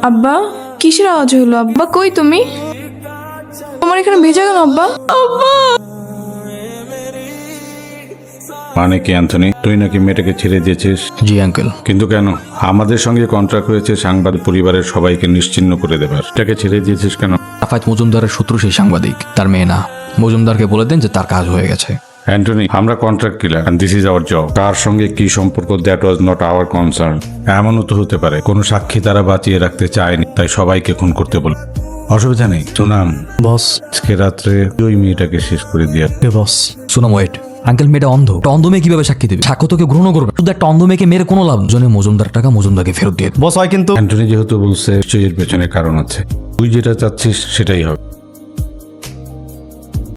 আব্বা, কিসের আওয়াজ হলো? আব্বা কই তুমি? তোমার এখানে ভেজা কেন আব্বা? আব্বা মানে কি অ্যান্থনি, তুই নাকি মেয়েটাকে ছেড়ে দিয়েছিস? জি আঙ্কেল। কিন্তু কেন? আমাদের সঙ্গে কন্ট্রাক্ট হয়েছে সাংবাদিক পরিবারের সবাইকে নিশ্চিহ্ন করে দেবার, এটাকে ছেড়ে দিয়েছিস কেন? আফায়েত মজুমদারের শত্রু সেই সাংবাদিক, তার মেয়ে না। মজুমদারকে বলে দেন যে তার কাজ হয়ে গেছে। অ্যান্টনি, আমরা contract killer and this is our job. কার সঙ্গে কি সম্পর্ক, that was not our concern. এমনও তো হতে পারে কোনো সাক্ষী তারা বাঁচিয়ে রাখতে চায়নি, তাই সবাইকে খুন করতে বল। অসুবিধা নেই। সুনাম বস। আজকে রাত্রে ওই মেয়েটাকে শেষ করে দিয়ে বস। সুনাম ওয়েট আঙ্কেল, মেয়েটা অন্ধ। একটা অন্ধ মেয়ে কিভাবে সাক্ষী দেবে? সাক্ষ্য তোকে গ্রহণ করবে, শুধু একটা অন্ধ মেয়েকে মেরে কোনো লাভ। জনে মজুমদার টাকা মজুমদারকে ফেরত দিয়ে বস হয় কিন্তু অ্যান্টনি যেহেতু বলছে নিশ্চয়ই এর পেছনে কারণ আছে। তুই যেটা চাচ্ছিস সেটাই হবে।